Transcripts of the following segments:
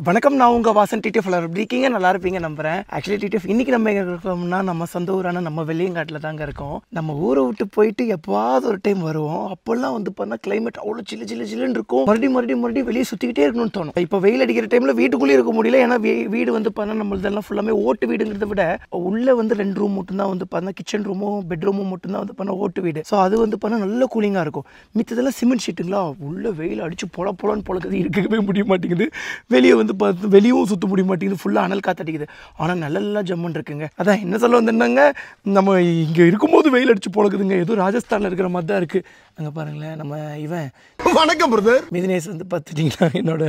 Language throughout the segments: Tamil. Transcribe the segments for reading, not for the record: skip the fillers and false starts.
வணக்கம், நான் உங்கள் வாசன் டிடிஎஃப். எப்படி இருக்கீங்க? நல்லா இருப்பீங்க நம்புறேன். ஆக்சுவலி டிடிஎஃப் இன்னைக்கு நம்ம எங்கே இருக்கோம்னா, நம்ம சொந்த ஊரான நம்ம வெள்ளியங்காட்டில் தாங்க இருக்கோம். நம்ம ஊரை விட்டு போயிட்டு எப்போவாவது ஒரு டைம் வருவோம். அப்போல்லாம் வந்து பார்த்தா கிளைமேட் அவ்வளோ சில்லுன்னு இருக்கும். மறுபடியும் வெளியே சுற்றிக்கிட்டே இருக்கணும்னு தோணும். இப்போ வெயில் அடிக்கிற டைமில் வீட்டுக்குள்ளேயே இருக்க முடியல. ஏன்னா வீடு வந்து பார்த்தா நம்மளதெல்லாம் ஃபுல்லாமே ஓட்டு வீடுங்கிறத விட உள்ளே வந்து 2 ரூம் மட்டும்தான் வந்து பார்த்தா, கிச்சன் ரூமும் பெட்ரூமும் மட்டும்தான் வந்து பார்த்தா ஓட்டு வீடு. ஸோ அது வந்து பார்த்தா நல்ல கூலிங்காக இருக்கும். மித்ததெல்லாம் சிமெண்ட் ஷீட்டுங்களா, உள்ள வெயில் அடிச்சு பொலன்னு பொழக்குது, இருக்கவே முடிய மாட்டேங்குது. வெளியே வந்து வெளியும் சுத்த முடிய மாட்டேங்குது, ஃபுல்லாக அனல் காத்தடிக்குது. ஆனால் நல்லா ஜம்முன்னு இருக்குங்க. அதான் என்ன சொல்ல வந்துருந்தாங்க, நம்ம இங்கே இருக்கும்போது வெயில் அடிச்சு பொழக்குதுங்க. ஏதோ ராஜஸ்தானில் இருக்கிற மாதிரி தான் இருக்குது. அங்கே பாருங்களேன், நம்ம இவன் வணக்கம் பிரதர் மிதினேஷ் வந்து பார்த்துட்டிங்கன்னா என்னோட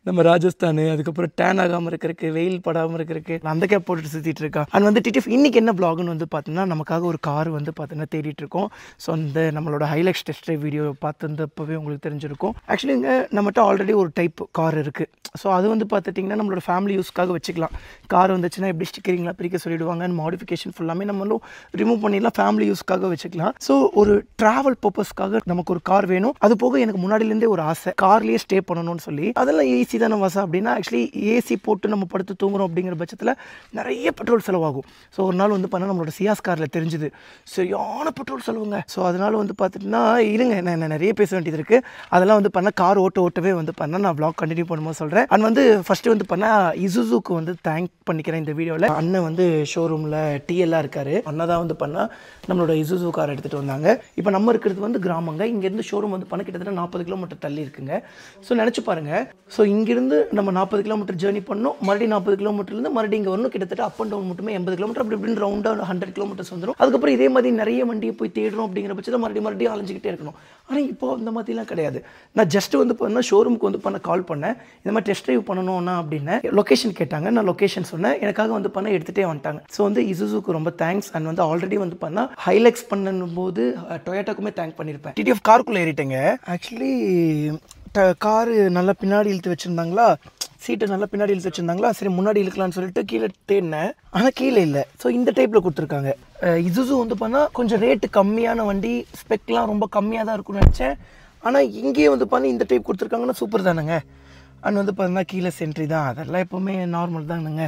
நம்ம ராஜஸ்தான், அதுக்கப்புறம் டேன் ஆகாமல் இருக்கிறதுக்கு, வெயில் படாமல் இருக்கிறதுக்கு அந்த கேப் போட்டுட்டு சுற்றிட்டு இருக்கான். அண்ட் வந்து டிடிஎஃப் இன்னைக்கு என்ன ப்ளாக்னு வந்து பார்த்தீங்கன்னா, நமக்காக ஒரு கார் வந்து பார்த்தீங்கன்னா தேடிட்டு இருக்கோம். ஸோ அந்த நம்மளோட ஹைலைக்ஸ் டெஸ்ட் ட்ரைவ் வீடியோ பார்த்துருந்தப்பவே உங்களுக்கு தெரிஞ்சிருக்கும். ஆக்சுவலி இங்கே நம்மகிட்ட ஆல்ரெடி ஒரு டைப் கார் இருக்குது. ஸோ அது வந்து பார்த்துட்டிங்கன்னா நம்மளோட ஃபேமிலி யூஸ்க்காக வச்சுக்கலாம். கார் வந்துச்சுன்னா எப்படி ஸ்டிக்கரிங்லாம் பிரிக்க சொல்லிவிடுவாங்க, அண்ட் மாடிஃபிகேஷன் ஃபுல்லாமே நம்மளும் ரிமூவ் பண்ணிடலாம், ஃபேமிலி யூஸ்க்காக வச்சுக்கலாம். ஸோ ஒரு ட்ராவல் பர்பஸ்க்காக நமக்கு ஒரு கார் வேணும். அது போக எனக்கு முன்னாடிலேருந்தே ஒரு ஆசை, கார்லேயே ஸ்டே பண்ணணும்னு சொல்லி. அதெல்லாம் ஏசி தானே வசா அப்படின்னா, ஆக்சுவலி ஏசி போட்டு நம்ம படுத்து தூங்குறோம் அப்படிங்கிற பட்சத்தில் நிறைய பெட்ரோல் செலவாகும். ஸோ ஒரு நாள் வந்து பண்ணால் நம்மளோட சியாஸ் காரில் தெரிஞ்சுது சரியான பெட்ரோல் செலவுங்க. ஸோ அதனால் வந்து பார்த்துட்டுனா இருங்க, நான் நிறைய பேச வேண்டியது இருக்குது. அதெல்லாம் வந்து பண்ணால் கார் ஓட்டவே வந்து பண்ணால் நான் வ்ளாக் கண்டினியூ பண்ணும்போது சொல்கிறேன். அண்ட் வந்து ஃபஸ்ட்டு வந்து பண்ணால் இசுசுக்கு வந்து தேங்க் பண்ணிக்கிறேன் இந்த வீடியோவில். அண்ணன் வந்து ஷோரூமில் டிஎல்லாம் இருக்கார். அண்ணன் தான் வந்து பண்ணால் நம்மளோட இசுசு கார் எடுத்துகிட்டு வந்தாங்க. இப்போ நம்ம இருக்கிறது வந்து கிராமங்க. இங்கேருந்து ஷோரூம் வந்து பண்ண கிட்டத்தட்ட 40 கிலோமீட்டர் தள்ளி இருக்குங்க. ஸோ நினச்சி பாருங்கள், ஸோ இங்கேருந்து நம்ம 40 கிலோமீட்டர் ஜேர்னி பண்ணோம், மறுபடியும் 40 கிலோமீட்டர்லேருந்து மறுபடியும் இங்கே வரணும். கிட்டத்தட்ட அப் அண்ட் டவுன் மட்டுமே 80 கிலோமீட்டர், அப்படி இப்படின்னு ரவுண்டாக 100 கிலோமீட்டர்ஸ் வந்துடும். அதுக்கப்புறம் இதே மாதிரி நிறைய வண்டியை போய் தேடுறோம் அப்படிங்கிற பட்சத்தில் மறுபடியும் அலைஞ்சிக்கிட்டே இருக்கணும். ஆனால் இப்போ அந்த மாதிரிலாம் கிடையாது. நான் ஜஸ்ட் வந்து பண்ணால் ஷோரூமுக்கு வந்து பண்ண கால் பண்ணேன், இந்த மாதிரி டெஸ்ட் ட்ரைவ் பண்ணணும்னா அப்படின்னு. லொக்கேஷன் கேட்டாங்க, நான் லொக்கேஷன் சொன்னேன், எனக்காக வந்து பண்ண எடுத்துகிட்டே வந்துட்டாங்க. ஸோ வந்து இசுசுக்கு ரொம்ப தேங்க்ஸ். அண்ட் வந்து ஆல்ரெடி வந்து பண்ணால் ஹைலக்ஸ் பண்ணும்போது டொயோட்டாக்குமே தேங்க் பண்ணியிருப்பேன். டிடிஎஃப் காருக்குள்ளே ஏறிட்டேங்க. ஆக்சுவலி காரு நல்லா பின்னாடி இழுத்து வச்சுருந்தாங்களா, சீட்டை நல்லா பின்னாடி இழுத்து வச்சுருந்தாங்களா, சரி முன்னாடி இழுக்கலான்னு சொல்லிட்டு கீழே தேடினேன், ஆனால் கீழே இல்லை. ஸோ இந்த டைப்பில் கொடுத்துருக்காங்க. இசுசு வந்து பண்ணால் கொஞ்சம் ரேட்டு கம்மியான வண்டி, ஸ்பெக்லாம் ரொம்ப கம்மியாக தான் இருக்குன்னு நினச்சேன். ஆனால் இங்கேயே வந்து பண்ணி இந்த டைப் கொடுத்துருக்காங்கன்னா சூப்பர் தானுங்க. அண்ட் வந்து பார்த்தீங்கன்னா கீழே சென்ட்ரி தான், அதெல்லாம் எப்போவுமே நார்மல் தானுங்க.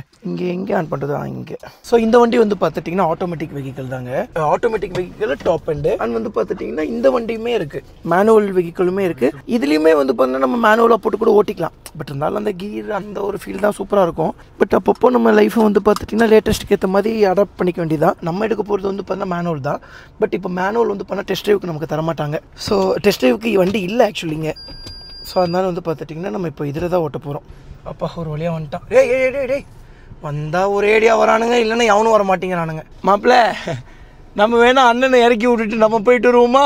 எங்கே ஆன் பண்ணுறது இங்கே. ஸோ இந்த வண்டி வந்து பார்த்துட்டிங்கன்னா ஆட்டோமேட்டிக் வெஹிக்கிள் தாங்க. Automatic vehicle top end. And வந்து பார்த்துட்டிங்கன்னா இந்த வண்டியுமே இருக்குது, மேனுவல் வெஹிக்கிளுமே இருக்குது. இதுலேயுமே வந்து பார்த்தீங்கன்னா நம்ம மேனுவலாக போட்டு கூட ஓட்டிக்கலாம். பட் இருந்தாலும் அந்த கீர் அந்த ஒரு ஃபீல் தான் சூப்பராக இருக்கும். பட் அப்பப்போ நம்ம லைஃப்பை வந்து பார்த்துட்டிங்கன்னா லேட்டஸ்ட்டுக்கு ஏற்ற மாதிரி அடாப்ட் பண்ணிக்க வேண்டியதான். நம்ம எடுக்க போகிறது வந்து பார்த்தீங்கன்னா மேனுவல் தான். பட் இப்போ மேனுவல் வந்து பண்ணால் டெஸ்ட் ட்ரைவுக்கு நமக்கு தரமாட்டாங்க. ஸோ டெஸ்ட் ட்ரைவுக்கு வண்டி இல்லை ஆக்சுவலிங்க. ஸோ அதனால் வந்து பார்த்துட்டிங்கன்னா நம்ம இப்போ இதில் தான் ஓட்ட போகிறோம். அப்பா ஒரு வழியாக வந்துட்டான். டேய் வந்தால் ஒரு ஏடியா வரானுங்க, இல்லைன்னா எவனும் வர மாட்டேங்கிறானுங்க. மாப்பிள்ள நம்ம வேணா அண்ணனை இறக்கி விட்டுட்டு நம்ம போயிட்டு வருவோமா?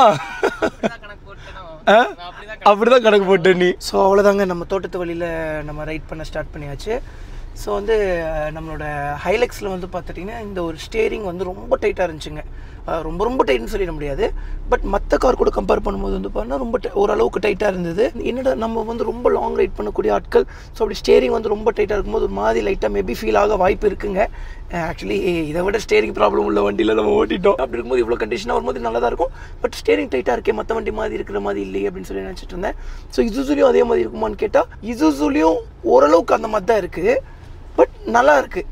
அப்படிதான் கணக்கு போட்டு நீ. ஸோ அவ்வளோதாங்க, நம்ம தோட்டத்து வழியில் நம்ம ரைட் பண்ண ஸ்டார்ட் பண்ணியாச்சு. ஸோ வந்து நம்மளோட ஹைலக்ஸில் வந்து பார்த்துட்டிங்கன்னா இந்த ஒரு ஸ்டேரிங் வந்து ரொம்ப டைட்டாக இருந்துச்சுங்க. ரொம்ப டைட்னு சொல்லிட முடியாது, பட் மற்ற கார் கூட கம்பேர் பண்ணும்போது வந்து பார்த்தா ரொம்ப ஓரளவுக்கு டைட்டாக இருந்தது. என்னடா நம்ம வந்து ரொம்ப லாங் ரைட் பண்ணக்கூடிய ஆட்கள், ஸோ அப்படி ஸ்டேரிங் வந்து ரொம்ப டைட்டாக இருக்கும்போது ஒரு மாதிரி லைட்டாக மேபி ஃபீல் ஆக வாய்ப்பு இருக்குங்க. ஆக்சுவலி இதை விட ஸ்டேரிங் ப்ராப்ளம் உள்ள வண்டியில் நம்ம ஓட்டிட்டோம். அப்படி இருக்கும்போது இவ்வளோ கண்டிஷனாக வரும்போது நல்லா தான் இருக்கும். பட் ஸ்டேரிங் டைட்டாக இருக்கே, மற்ற வண்டி மாதிரி இருக்கிற மாதிரி இல்லையே அப்படின்னு சொல்லி நினச்சிட்டு இருந்தேன். ஸோ இசுசுலையும் அதே மாதிரி இருக்குமான்னு கேட்டால் இசுசுலையும் ஓரளவுக்கு அந்த மாதிரி தான் இருக்குது. பட் நல்லா இருக்குது.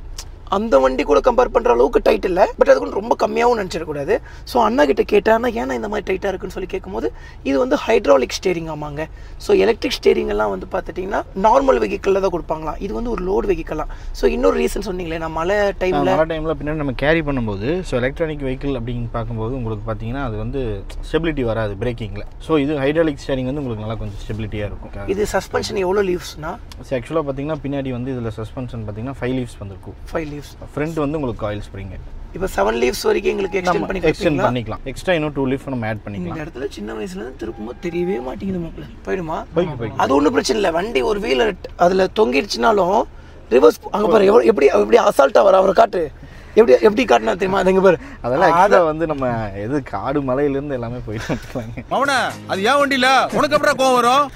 அந்த வண்டி கூட கம்பேர் பண்ணுற அளவுக்கு டைட் இல்லை, பட் அது கூட ரொம்ப கம்மியாகவும் நினச்சிடக்கூடாது. ஸோ அண்ணா கிட்ட கேட்டால் ஏன்னா இந்த மாதிரி டைட்டாக இருக்குன்னு சொல்லி கேட்கும்போது இது வந்து ஹைட்ராலிக் ஸ்டேரிங் ஆமாங்க. ஸோ எலக்ட்ரிக் ஸ்டேரிங் எல்லாம் வந்து பார்த்துட்டிங்கன்னா நார்மல் வெஹிக்கிளில் தான் கொடுப்பாங்களாம். இது வந்து ஒரு லோடு வெஹிக்கிளாம். ஸோ இன்னொரு ரீசன் சொன்னீங்களே, நான் மழை டைமில் பின்னாடி நம்ம கேரி பண்ணும்போது, ஸோ எலக்ட்ரானிக் வெஹிக்கிள் அப்படின்னு பார்க்கும்போது உங்களுக்கு பார்த்தீங்கன்னா அது வந்து ஸ்டெபிலிட்டி வராது பிரேக்கிங்கில். ஸோ இது ஹைட்ராலிக் ஸ்டேரிங் வந்து உங்களுக்கு நல்லா கொஞ்சம் ஸ்டெபிலிட்டியாக இருக்கும். இது சஸ்பென்ஷன் எவ்வளோ லீவ்ஸ்னா? ஸோ ஆக்சுவலாக பார்த்தீங்கன்னா பின்னாடி வந்து இதில் சஸ்பென்ஷன் பார்த்தீங்கன்னா 5 லீவ்ஸ் வந்துருக்கும். 5 லீவ்ஸ். ஃப்ரண்ட் வந்து உங்களுக்கு காயில் ஸ்ப்ரிங். இப்போ 7 லீவ்ஸ் வரைக்கும் எங்களுக்கு எக்ஸ்டெண்ட் பண்ணிக்கலாம். எக்ஸ்ட்ரா இன்னும் 2 லீஃப் நம்ம ஆட் பண்ணிக்கலாம். இந்த இடத்துல சின்ன வயசுல இருந்து திருப்பும்போது தெரியவே மாட்டேங்குது மாப்பிள்ள. போயிடுமா? அது ஒன்றும் பிரச்சனை இல்லை. வண்டி ஒரு வீல் அதில் தொங்கிடுச்சுனாலும் ரிவர்ஸ் அங்கே பாரு எப்படி அசால்ட்டாக வர அவரை காட்டு. எப்படி காட்டினா தெரியுமா? அதுங்க பாரு. அதெல்லாம் அதை வந்து நம்ம எது காடு மலையிலேருந்து எல்லாமே போயிட்டு வந்துக்கலாங்க. அவனை அது ஏன் வண்டியில் உனக்கு அப்புறம் கோவம் வரும்?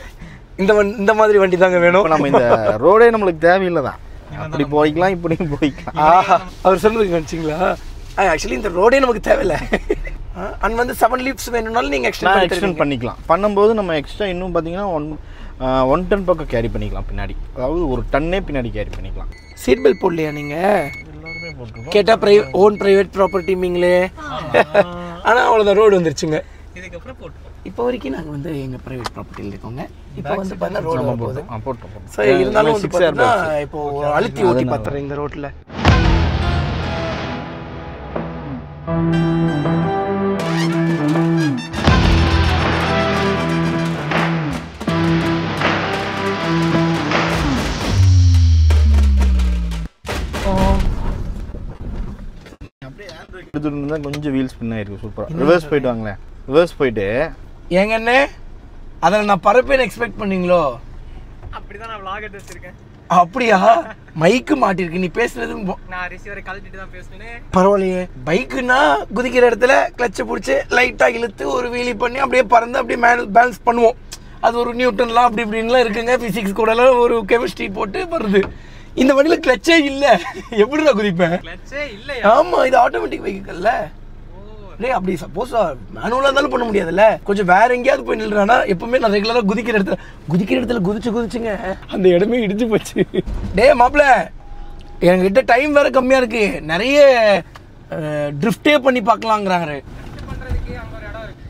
இந்த மாதிரி வண்டி தாங்க வேணும். நம்ம இந்த ரோடே நம்மளுக்கு தேவையில்லை தான். அப்படி போய்க்கலாம், இப்படியும் போய்க்கலாம். அவர் சொல்றதுக்கு நினச்சிங்களா? ஆக்சுவலி இந்த ரோடே நமக்கு தேவையில்லை. அண்ட் வந்து 7 லீவ்ஸ் வேணும்னாலும் நீங்கள் எக்ஸ்டெண்ட் பண்ணிக்கலாம். பண்ணும்போது நம்ம எக்ஸ்ட்ரா இன்னும் பார்த்தீங்கன்னா 1 டன் பக்கம் கேரி பண்ணிக்கலாம் பின்னாடி. அதாவது ஒரு டன்னே பின்னாடி கேரி பண்ணிக்கலாம். சீட் பெல்ட் போடலையா நீங்கள்? எல்லாருமே போட்டுருக்கோம். கேட்டால் ஓன் ப்ரைவேட் ப்ராப்பர்ட்டிமிங்களே. ஆனால் அவ்வளோதான் ரோடு வந்துருச்சுங்க. இதுக்கப்புறம் போட்டுருக்கோம். இப்போ வரைக்கும் நாங்கள் வந்து எங்கள் ப்ரைவேட் ப்ராப்பர்ட்டியில் இருக்கோங்க. இப்போ வந்து பார்த்தா ரோடு போட்டோம். ஸோ இருந்தாலும் வந்து பார்த்தீங்கன்னா இப்போ அழுத்தி ஓட்டி பார்த்துறேன் இந்த ரோட்டில். கொஞ்சம் வீல் ஸ்பின் ஆயிருக்கு. சூப்பராக ரிவர்ஸ் போயிட்டு வாங்களேன். ரிவர்ஸ் போயிட்டு ஏங்கண்ணே அதில் நான் பரப்பேன்னு எக்ஸ்பெக்ட் பண்ணீங்களோ? அப்படிதான் நான் vlog எடுத்து வச்சிருக்கேன். அப்படியா? மைக்கு மாட்டிருக்கு, நீ பேசுறது நான் ரிசீவரை கழட்டிட்டு தான் பேசுனேன். பரவாயில்லையே. பைக்குன்னா குதிக்கிற இடத்துல கிளச்சை பிடிச்சி லைட்டாக இழுத்து ஒரு வீலி பண்ணி அப்படியே பறந்து அப்படியே பேலன்ஸ் பண்ணுவோம். அது ஒரு நியூட்டன்லாம் அப்படி இப்படின்லாம் இருக்குங்க. ஃபிசிக்ஸ் கூடலாம் ஒரு கெமிஸ்ட்ரி போட்டு வருது. இந்த வண்டியில் கிளச்சே இல்லை, எப்படி நான் குதிப்பேன்? கிளச்சே இல்லை. ஆமாம், இது ஆட்டோமேட்டிக் வெஹிக்கல்ல. டேய் அப்படி சப்போஸ் மேனுவலாக இருந்தாலும் பண்ண முடியாதுல்ல. கொஞ்சம் வேற எங்கேயாவது போய் நில்றானா எப்பவுமே நான் ரெகுலராக குதிக்கிற இடத்துல குதிச்சுங்க அந்த இடமே இடிச்சு போச்சு. டே மாப்பிள்ள, என்கிட்ட டைம் வேற கம்மியாக இருக்கு. நிறைய ட்ரிஃப்டே பண்ணி பார்க்கலாங்கிறாங்க.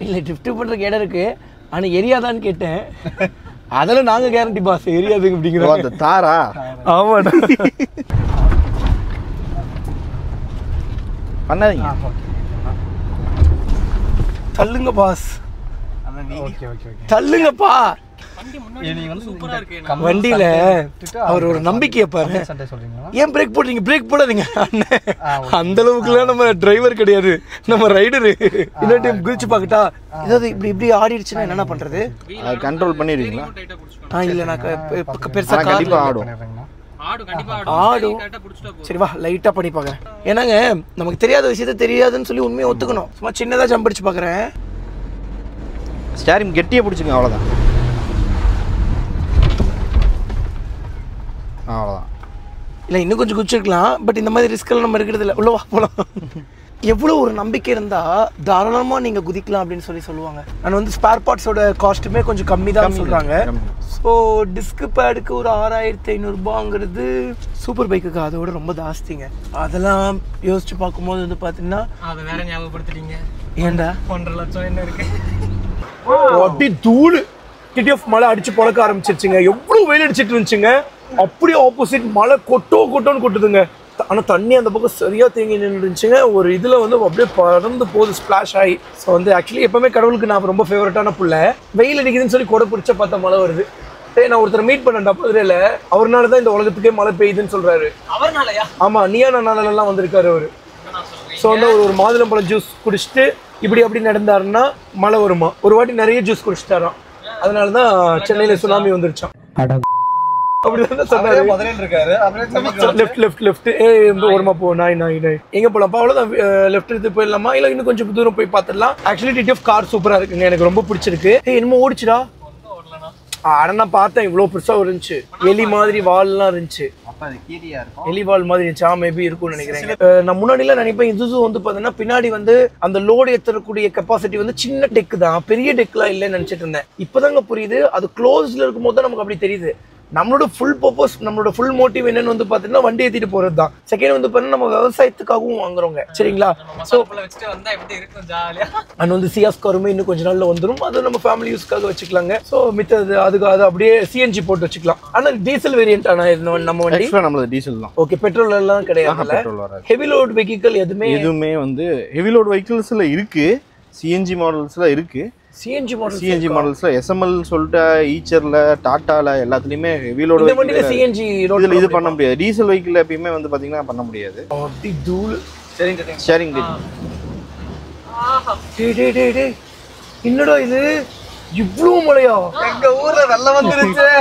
இல்லை ட்ரிஃப்ட் பண்ணுறதுக்கு இடம் இருக்கு, ஆனால் எரியாதான்னு கேட்டேன். அதெல்லாம் நாங்கள் கேரண்டி பாஸ் எரியாதுங்க அப்படிங்கிறோம். தாரா? ஆமாடா. பண்ணாதீங்க. தள்ளுங்க பாஸ், தள்ளுங்கப்பா. வண்டியில அவர் ஒரு நம்பிக்கையை பாரு. ஏன் பிரேக் போடுறீங்க? பிரேக் போடாதீங்க. அந்த அளவுக்குலாம் நம்ம டிரைவர் கிடையாது, நம்ம ரைடரு. இன்னொரு டைம் குதிச்சு பாக்கட்டா? ஏதாவது இப்படி இப்படி ஆடிடுச்சுன்னா என்ன பண்றது? கண்ட்ரோல் பண்ணிடுவீங்களா? இல்ல நான் பெருசா கண்டிப்பா ஆடும். ஆடும். சரி வா லைட்டா பண்ணி பாக்குறேன். ஏன்னாங்க நமக்கு தெரியாத விஷயத்த தெரியாதுன்னு சொல்லி உண்மையை ஒத்துக்கணும். சும்மா சின்னதா ஜம்ப் அடிச்சு பாக்குறேன். ஸ்டேரிங் கெட்டியா பிடிச்சுங்க, அவ்வளவுதான். அவ்வளோதான். இல்லை இன்னும் கொஞ்சம் குச்சிருக்கலாம். பட் இந்த மாதிரி ரிஸ்க்கெல்லாம் நம்ம இருக்கிறது இல்லை. உள்ளவா போகலாம். எவ்வளோ ஒரு நம்பிக்கை இருந்தால் தாராளமாக நீங்கள் குதிக்கலாம் அப்படின்னு சொல்லுவாங்க. ஆனால் வந்து ஸ்பேர் பார்ட்ஸோட காஸ்ட்டுமே கொஞ்சம் கம்மி தான் சொல்கிறாங்க. ஸோ டிஸ்க் பேடுக்கு ஒரு 6500 சூப்பர் பைக்குக்கு அதோட ரொம்ப ஜாஸ்திங்க. அதெல்லாம் யோசிச்சு பார்க்கும்போது வந்து பார்த்தீங்கன்னா அதை வேற ஞாபகப்படுத்துறீங்க. ஏன்டா 1.5 லட்சம் என்ன இருக்கு? அப்படி தூள் டிடிஎஃப் மழை அடிச்சு பொழக்க ஆரம்பிச்சிருச்சுங்க. எவ்வளோ வெயில் அடிச்சிட்டு இருந்துச்சுங்க. அப்படியே ஆப்போசிட் மழை கொட்டோன்னு கொட்டுதுங்க. ஆனால் தண்ணி அந்த பக்கம் சரியாக தேங்கி நின்றுச்சுங்க. ஒரு இதில் வந்து அப்படியே பறந்து போகுது ஸ்பிளாஷ் ஆகி. ஸோ வந்து ஆக்சுவலி எப்பவுமே கடவுளுக்கு நான் ரொம்ப ஃபேவரட்டான புள்ள. வெயில் அடிக்குதுன்னு சொல்லி கொடை பிடிச்ச பார்த்தா மழை வருது. நான் ஒருத்தர் மீட் பண்ணேன்டா மதுரையில். அவர்னால தான் இந்த உலகத்துக்கே மழை பெய்யுதுன்னு சொல்கிறாரு. அவர்னாலயா? ஆமாம், நியானாலெல்லாம் வந்திருக்காரு அவர். ஸோ வந்து ஒரு மாதுளம்பழம் ஜூஸ் குடிச்சிட்டு இப்படி நடந்தாருன்னா மழை வருமா. ஒரு வாட்டி நிறைய ஜூஸ் குடிச்சிட்டாராம். அதனால தான் சென்னையில் சுனாமி வந்துருச்சான். அப்படிதான் சொன்னாரு. லெஃப்ட் ஓரமா போ. நாய் எங்க போலாம்ப்பா? அவ்வளவுதான், லெஃப்ட் எடுத்து போயிடலாமா? இல்ல இன்னும் கொஞ்சம் தூரம் போய் பார்த்துடலாம். ஆக்சுவலி டிடிஎஃப் கார் சூப்பரா இருக்குங்க, எனக்கு ரொம்ப பிடிச்சிருக்கு. என்னமோ ஓடிச்சுடா. நான் பார்த்தேன், இவ்வளவு பெருசா இருந்துச்சு. எலி மாதிரி வால்லாம் இருந்துச்சு. எலி வால் மாதிரி இருந்துச்சு. மேபி இருக்கும்னு நினைக்கிறேன். நான் முன்னாடிலாம் நினைப்பேன் இசுசு வந்து பாத்தீங்கன்னா பின்னாடி வந்து அந்த லோடு ஏற்றக்கூடிய கெப்பாசிட்டி வந்து சின்ன டெக் தான், பெரிய டெக்லாம் இல்லைன்னு நினைச்சிட்டு இருந்தேன். இப்பதாங்க புரியுது. அது க்ளோஸ்ல இருக்கும் போது தான் நமக்கு அப்படி தெரியுது. நம்மளோட ஃபுல் பர்பஸ், நம்மளோட ஃபுல் மோட்டிவ் என்னன்னு வந்து பாத்தீங்கன்னா வண்டி ஏத்திட்டு போறது தான். செகண்ட் வந்து பாத்தீங்கன்னா நம்ம விவசாயத்துக்காகவும் வாங்குறோங்க. சரிங்களா? அண்ட் வந்து சியாஸ்காருமே இன்னும் கொஞ்ச நாள்ல வந்துடும். அது நம்ம ஃபேமிலி யூஸ்க்காக வச்சுக்கலாங்க. ஸோ மித்தது அதுக்கு அது அப்படியே சிஎன்ஜி போட்டு வச்சுக்கலாம். ஆனால் டீசல் வேரியன்ட் ஆனா நம்ம வண்டி நம்மளது டீசல் தான். ஓகே, பெட்ரோல் எல்லாம் கிடையாது. ஹெவி லோட் வெஹிக்கிள் எதுவுமே வந்து ஹெவி லோட் வெஹிக்கிள்ஸ்ல இருக்கு, சிஎன்ஜி மாடல்ஸ்ல இருக்கு. சிஎன்ஜி மாடல்ஸ்ல எஸ்எம்எல் சொல்லிட்டு ஈச்சர்ல டாட்டால எல்லாத்துலயுமே ஹெவி லோட் சிஎன்ஜி இது பண்ண முடியாது. டீசல் வெஹிக்கிள் எப்பயுமே வந்து பாத்தீங்கன்னா பண்ண முடியாது. ஷேரிங் என்னடா இது இவ்வளவு மழையா? எங்க ஊர்ல வெள்ளம் வந்துருச்சு.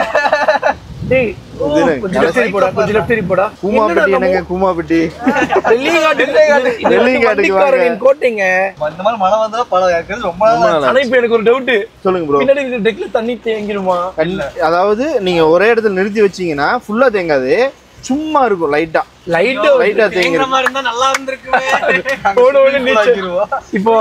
அதாவது நீங்க ஒரே இடத்துல நிறுத்தி வச்சீங்கன்னா ஃபுல்லா தேங்காது. சும்மா இருக்கும் லைட்டா லைட்டா தேங்குற மாதிரி இருந்தா நல்லா இருந்திருக்குமே. இப்போ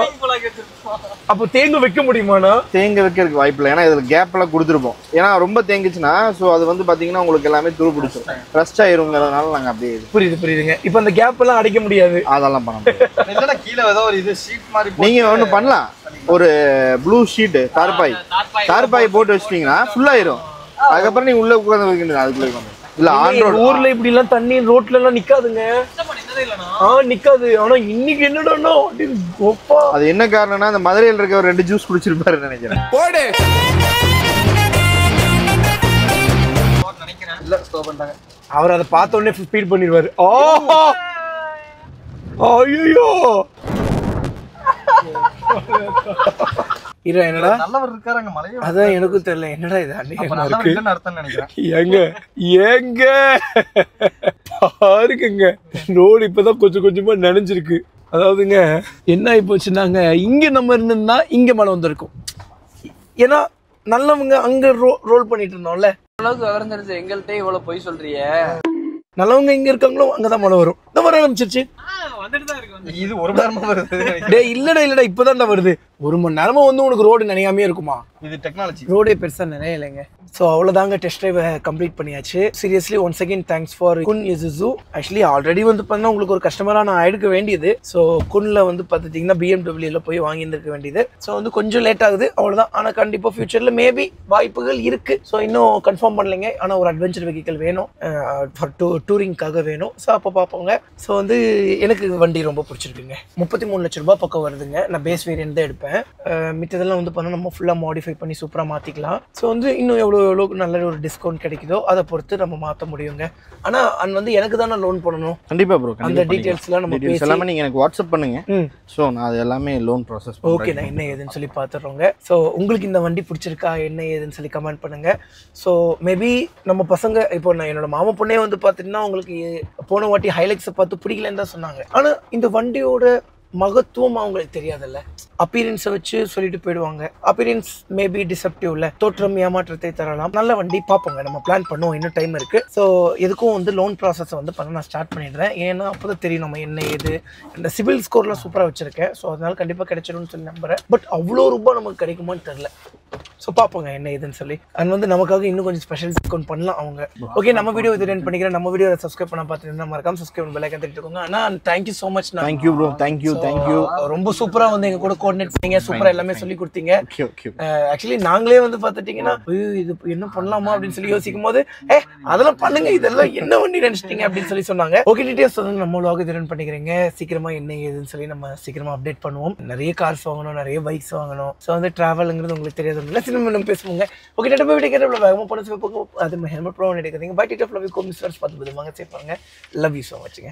அப்போ தேங்க வைக்க முடியுமாண்ணா? தேங்க வைக்கிறதுக்கு வாய்ப்பு இல்லை, ஏன்னா இதுல கேப் எல்லாம் கொடுத்துருப்போம். ஏன்னா ரொம்ப தேங்குச்சுன்னா ஸோ அது வந்து பாத்தீங்கன்னா உங்களுக்கு எல்லாமே துரு பிடிச்சிடும், ரஸ்ட் ஆயிருங்கிறதுனால நாங்க அப்படியே புரியுதுங்க. இப்போ அந்த கேப் எல்லாம் அடைக்க முடியாது, அதெல்லாம் பண்ண முடியாது. இல்லைன்னா கீழே ஏதோ ஒரு இது ஷீட் மாதிரி நீங்க ஒண்ணு பண்ணலாம், ஒரு ப்ளூ ஷீட் தார்பாய் போட்டு வச்சிட்டீங்கன்னா ஃபுல் ஆயிரும். அதுக்கப்புறம் நீங்க உள்ள உட்காந்து வைக்கணும், அதுக்குள்ள இல்ல ஆன் ரோட். ஊர்ல இப்படி எல்லாம் தண்ணி ரோட்ல எல்லாம் நிக்காதுங்க. நிக்காது. ஆனா இன்னைக்கு என்னடா அது என்ன காரணம்னா அந்த மதுரையில் இருக்க ஒரு 2 ஜூஸ் குடிச்சிருப்பாரு நினைக்கிறேன். போடு. இல்ல ஸ்டோ பண்ணிட்டாங்க. அவர் அதை பார்த்த உடனே ஸ்பீட் பண்ணிடுவாரு. ஐயோ என்னடா நல்லவர் இருக்காருங்க மலையே. அதான் எனக்கும் தெரியல, என்னடா இது அன்னைக்கு அர்த்தம் நினைக்கிறேன். ஏங்க பாருங்க, ரோடு இப்பதான் கொஞ்சம் கொஞ்சமா நனைஞ்சிருக்கு. அதாவதுங்க என்ன ஆகி போச்சுன்னாங்க, இங்க நம்ம இருந்திருந்தா இங்க மழை வந்திருக்கும். ஏன்னா நல்லவங்க அங்க ரோல் பண்ணிட்டு இருந்தோம்ல. அளவுக்கு விவரம் தெரிஞ்சு எங்கள்கிட்ட இவ்வளவு பொய் சொல்றிய. நல்லவங்க எங்க இருக்காங்களோ அங்கதான் மழை வரும். இந்த வர ஆரம்பிச்சிருச்சு. வந்துட்டு தான் இருக்கு. இது ஒரு மணி நேரமா வருது. டேய் இல்லடா இப்பதான் வருது. 1 மணி நேரமா வந்து உனக்கு ரோடு நினையாமே இருக்குமா? இது டெக்னாலஜி. ரோடே பெருசா நிறைய இல்லைங்க. ஸோ அவ்வளோதாங்க, டெஸ்ட் ட்ரைவ் கம்ப்ளீட் பண்ணியாச்சு. Seriously once again thanks for குன் இசுசு. ஆக்சுவலி ஆல்ரெடி வந்து பார்த்தீங்கன்னா உங்களுக்கு ஒரு கஸ்டமராக நான் எடுக்க வேண்டியது. ஸோ குன்ல வந்து பார்த்துட்டிங்கன்னா பிஎம்டபிள்யூல போய் வாங்கியிருக்க வேண்டியது. ஸோ வந்து கொஞ்சம் லேட் ஆகுது, அவ்வளோதான். ஆனால் கண்டிப்பாக ஃபியூச்சரில் மேபி வாய்ப்புகள் இருக்கு. ஸோ இன்னும் கன்ஃபார்ம் பண்ணலைங்க. ஆனால் ஒரு அட்வென்ச்சர் வெஹிக்கிள் வேணும், ஃபார் டூரிங்காக வேணும். ஸோ அப்போ பார்ப்போங்க. ஸோ வந்து எனக்கு வண்டி ரொம்ப பிடிச்சிருக்குங்க. 33 லட்ச ரூபாய் பக்கம் வருதுங்க. நான் பேஸ் வேரியன்ட் தான் எடுப்பேன். மித்ததெல்லாம் வந்து பண்ணால் நம்ம ஃபுல்லாக மாடிஃபை பண்ணி சூப்பராக மாற்றிக்கலாம். ஸோ வந்து இன்னும் எவ்வளோக்கு நல்ல ஒரு டிஸ்கவுண்ட் கிடைக்குதோ அதை பொறுத்து நம்ம மாற்ற முடியுங்க. ஆனால் அது வந்து எனக்கு தானே லோன் பண்ணணும். கண்டிப்பா ப்ரோ, அந்த டீட்டெயில்ஸ்லாம் நம்ம பேசி எல்லாமே நீங்க எனக்கு வாட்ஸ்அப் பண்ணுங்க. ஸோ நான் அது எல்லாமே லோன் ப்ராசஸ். ஓகே, நான் என்ன ஏதுன்னு சொல்லி பார்த்துடுறோங்க. ஸோ உங்களுக்கு இந்த வண்டி பிடிச்சிருக்கா என்ன ஏதுன்னு சொல்லி கமெண்ட் பண்ணுங்க. ஸோ மேபி நம்ம பசங்க இப்போ நான் என்னோட மாமா பொண்ணே வந்து பார்த்துட்டுன்னா உங்களுக்கு போன வாட்டி ஹைலைட்ஸை பார்த்து பிடிக்கலன்னு தான் சொன்னாங்க. ஆனால் இந்த வண்டியோட மகத்துவம் அவங்களுக்கு தெரியாதுல்ல. அப்பியரன்ஸை வச்சு சொல்லிட்டு போயிடுவாங்க. அப்பியரன்ஸ் மேபி டிசப்டிவ்ல, தோற்றம் ஏமாற்றத்தை தரலாம். நல்ல வண்டி பார்ப்போங்க, நம்ம பிளான் பண்ணுவோம், இன்னும் டைம் இருக்கு. ஸோ எதுக்கும் வந்து லோன் ப்ராசஸை வந்து பண்ண நான் ஸ்டார்ட் பண்ணிடுறேன். ஏன்னா அப்போதான் தெரியும் நம்ம என்ன ஏது. இந்த சிவில் ஸ்கோர்லாம் சூப்பராக வச்சிருக்கேன். ஸோ அதனால கண்டிப்பாக கிடைச்சிடும்னு சொல்லி நம்புறேன். பட் அவ்வளோ ரூபாய் நமக்கு கிடைக்குமான்னு தெரியல. ஸோ பார்ப்போங்க என்ன ஏதுன்னு சொல்லி. அண்ட் வந்து நமக்காக இன்னும் கொஞ்சம் ஸ்பெஷல் டிஸ்கவுண்ட் பண்ணலாம் அவங்க. ஓகே, நம்ம வீடியோ இது ரெண்ட் பண்ணிக்கிறேன். நம்ம வீடியோ சப்ஸ்கிரைப் பண்ண பார்த்துட்டு மறக்காம சப்ஸ்கிரைப் பெல் ஐகான் தட்டிட்டுக்கோங்க. ஆனால் thank you so much. Thank you bro, thank you. ரொம்ப சூப்பரா வந்து எங்க கூட கோஆர்டினேட் பண்ணீங்க, சூப்பரா எல்லாமே சொல்லி கொடுத்தீங்க. ஆக்சுவலி நாங்களே வந்து பார்த்துட்டீங்கன்னா இது என்ன பண்ணலாமா அப்படின்னு சொல்லி யோசிக்கும் போது அதெல்லாம் பண்ணுங்க, இதெல்லாம் என்ன வண்டி நினைச்சிட்டீங்க அப்படின்னு சொல்லி சொன்னாங்க. ஓகே, டீடைல்ஸ் வந்து நம்ம vlog இது ரன் பண்ணிக்கிறீங்க. சீக்கிரமா என்ன ஏதுன்னு சொல்லி நம்ம சீக்கிரமா அப்டேட் பண்ணுவோம். நிறைய கார்ஸ் வாங்கணும், நிறைய பைக்ஸ் வாங்கணும். ஸோ வந்து டிராவலுங்கிறது உங்களுக்கு தெரியாது, சினிமா பேசுவாங்க. ஓகே, டேட்டா போய் வீட்டுக்கு வேகமாக போன அது ஹெல்மெட் ப்ரோ எடுக்கிறீங்க. பை டேட்டா ஃப்ளோ மிஸ் பார்த்து வாங்க சேர்ப்பாங்க. Love you so மச்ங்க.